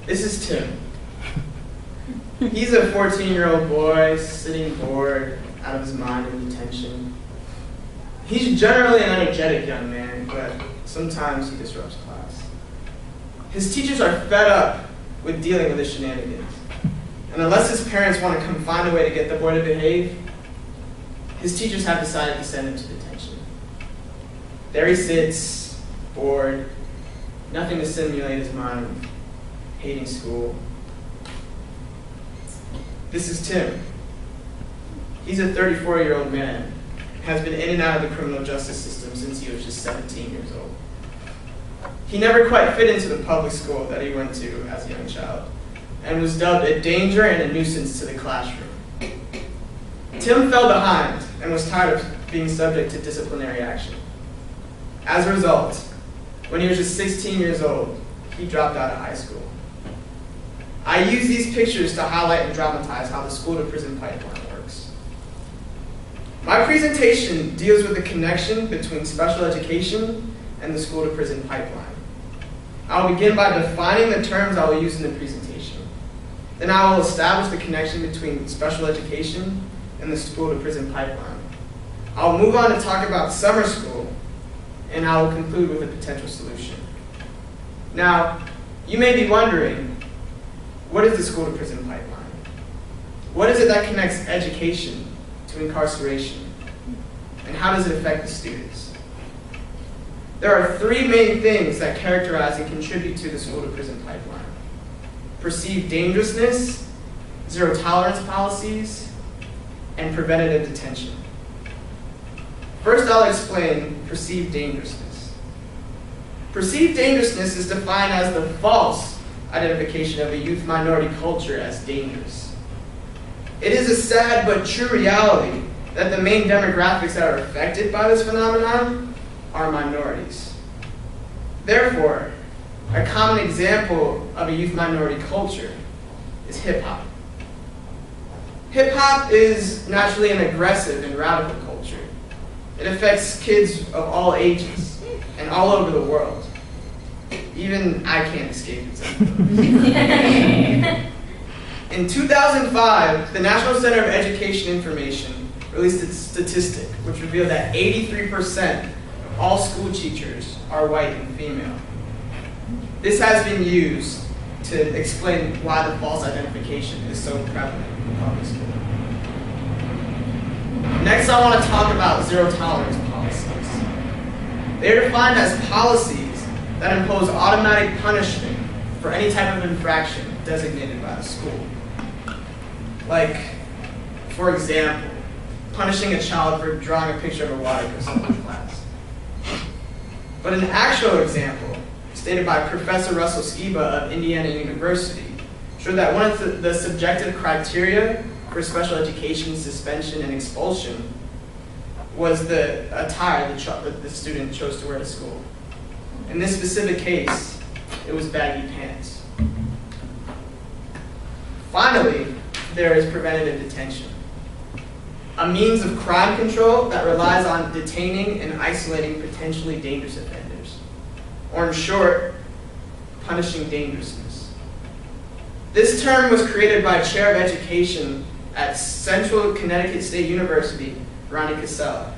This is Tim. He's a 14-year-old boy sitting bored, out of his mind in detention. He's generally an energetic young man, but sometimes he disrupts class. His teachers are fed up with dealing with his shenanigans. And unless his parents want to come find a way to get the boy to behave, his teachers have decided to send him to detention. There he sits, bored, nothing to stimulate his mind, hating school. This is Tim. He's a 34-year-old man, has been in and out of the criminal justice system since he was just 17 years old. He never quite fit into the public school that he went to as a young child, and was dubbed a danger and a nuisance to the classroom. Tim fell behind and was tired of being subject to disciplinary action. As a result, when he was just 16 years old, he dropped out of high school. I use these pictures to highlight and dramatize how the school-to-prison pipeline works. My presentation deals with the connection between special education and the school-to-prison pipeline. I will begin by defining the terms I will use in the presentation. Then I will establish the connection between special education and the school-to-prison pipeline. I will move on to talk about summer school, and I will conclude with a potential solution. Now, you may be wondering, what is the school-to-prison pipeline? What is it that connects education to incarceration? And how does it affect the students? There are three main things that characterize and contribute to the school-to-prison pipeline: perceived dangerousness, zero-tolerance policies, and preventative detention. First, I'll explain perceived dangerousness. Perceived dangerousness is defined as the false identification of a youth minority culture as dangerous. It is a sad but true reality that the main demographics that are affected by this phenomenon are minorities. Therefore, a common example of a youth minority culture is hip-hop. Hip-hop is naturally an aggressive and radical culture. It affects kids of all ages and all over the world. Even I can't escape its influence. In 2005, the National Center of Education Information released a statistic which revealed that 83% of all school teachers are white and female. This has been used to explain why the false identification is so prevalent in public school. Next, I want to talk about zero-tolerance policies. They are defined as policies that impose automatic punishment for any type of infraction designated by the school. Like, for example, punishing a child for drawing a picture of a water crystal in class. But an actual example, stated by Professor Russell Skiba of Indiana University, showed that one of the subjective criteria for special education suspension and expulsion was the attire that the student chose to wear to school. In this specific case, it was baggy pants. Finally, there is preventative detention, a means of crime control that relies on detaining and isolating potentially dangerous offenders, or in short, punishing dangerousness. This term was created by a chair of education at Central Connecticut State University, Ronnie Casella.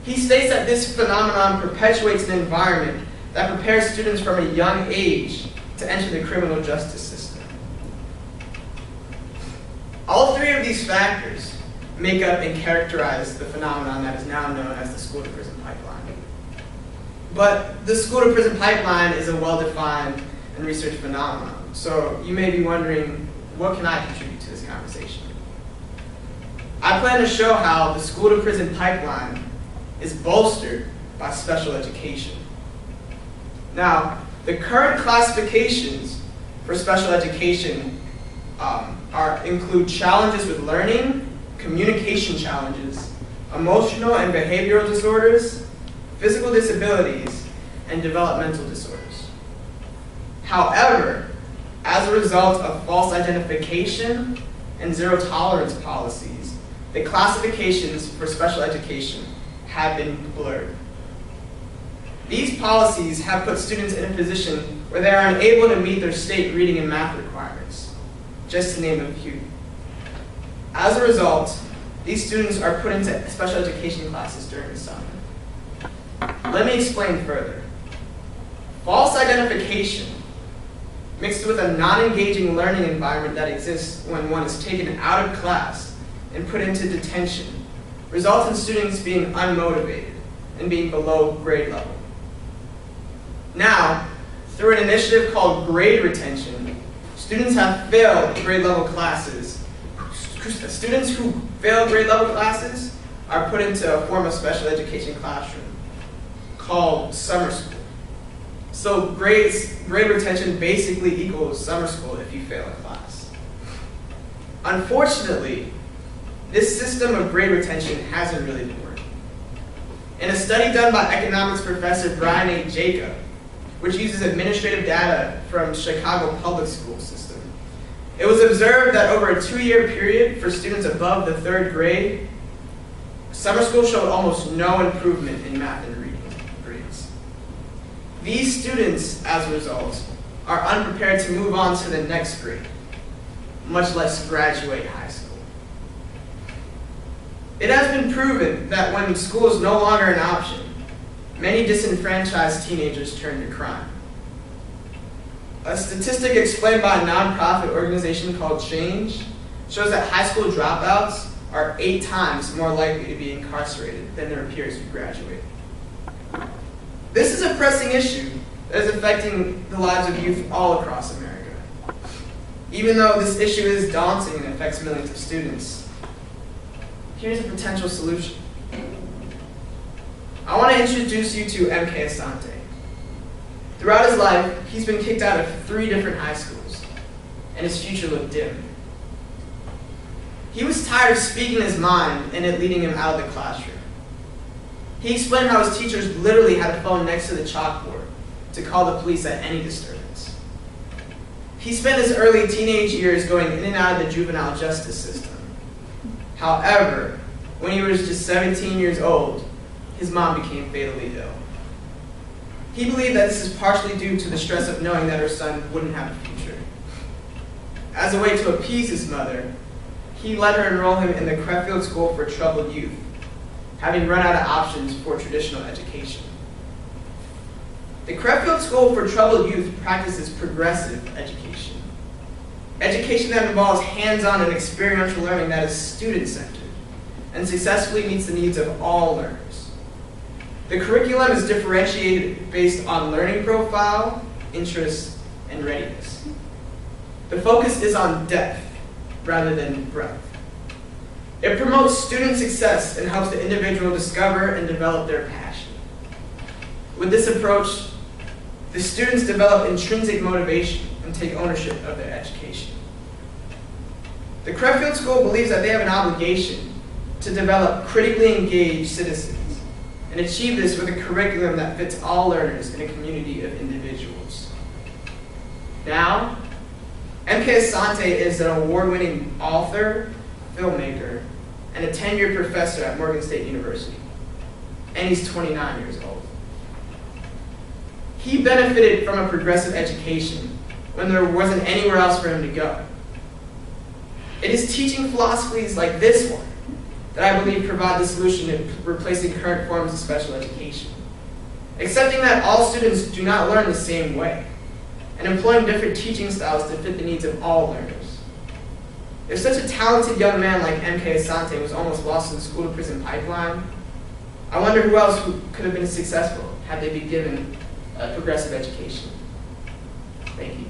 He states that this phenomenon perpetuates an environment that prepares students from a young age to enter the criminal justice system. All three of these factors make up and characterize the phenomenon that is now known as the school-to-prison pipeline. But the school-to-prison pipeline is a well-defined and researched phenomenon. So you may be wondering, what can I contribute to this conversation? I plan to show how the school-to-prison pipeline is bolstered by special education. Now, the current classifications for special education include challenges with learning, communication challenges, emotional and behavioral disorders, physical disabilities, and developmental disorders. However, as a result of false identification and zero-tolerance policies, the classifications for special education have been blurred. These policies have put students in a position where they are unable to meet their state reading and math requirements, just to name a few. As a result, these students are put into special education classes during the summer. Let me explain further. False identification, mixed with a non-engaging learning environment that exists when one is taken out of class and put into detention, results in students being unmotivated and being below grade level. Now, through an initiative called grade retention, students have failed grade level classes. Students who fail grade level classes are put into a form of special education classroom called summer school. So grade retention basically equals summer school if you fail a class. Unfortunately, this system of grade retention hasn't really been working. In a study done by economics professor Brian A. Jacob, which uses administrative data from Chicago public school system, it was observed that over a 2-year period for students above the 3rd grade, summer school showed almost no improvement in math and reading grades. These students, as a result, are unprepared to move on to the next grade, much less graduate high school. It has been proven that when school is no longer an option, many disenfranchised teenagers turn to crime. A statistic explained by a nonprofit organization called Change shows that high school dropouts are 8 times more likely to be incarcerated than their peers who graduate. This is a pressing issue that is affecting the lives of youth all across America. Even though this issue is daunting and affects millions of students, here's a potential solution. I want to introduce you to M.K. Asante. Throughout his life, he's been kicked out of 3 different high schools, and his future looked dim. He was tired of speaking his mind and it leading him out of the classroom. He explained how his teachers literally had a phone next to the chalkboard to call the police at any disturbance. He spent his early teenage years going in and out of the juvenile justice system. However, when he was just 17 years old, his mom became fatally ill. He believed that this is partially due to the stress of knowing that her son wouldn't have a future. As a way to appease his mother, he let her enroll him in the Crefeld School for Troubled Youth, having run out of options for traditional education. The Crefeld School for Troubled Youth practices progressive education. Education that involves hands-on and experiential learning that is student-centered and successfully meets the needs of all learners. The curriculum is differentiated based on learning profile, interest, and readiness. The focus is on depth rather than breadth. It promotes student success and helps the individual discover and develop their passion. With this approach, the students develop intrinsic motivation and take ownership of their education. The Crefeld School believes that they have an obligation to develop critically engaged citizens and achieve this with a curriculum that fits all learners in a community of individuals. Now, M.K. Asante is an award-winning author, filmmaker, and a tenured professor at Morgan State University, and he's 29 years old. He benefited from a progressive education when there wasn't anywhere else for him to go. It is teaching philosophies like this one that I believe provide the solution to replacing current forms of special education. Accepting that all students do not learn the same way, and employing different teaching styles to fit the needs of all learners. If such a talented young man like M.K. Asante was almost lost in the school-to-prison pipeline, I wonder who else could have been successful had they been given a progressive education. Thank you.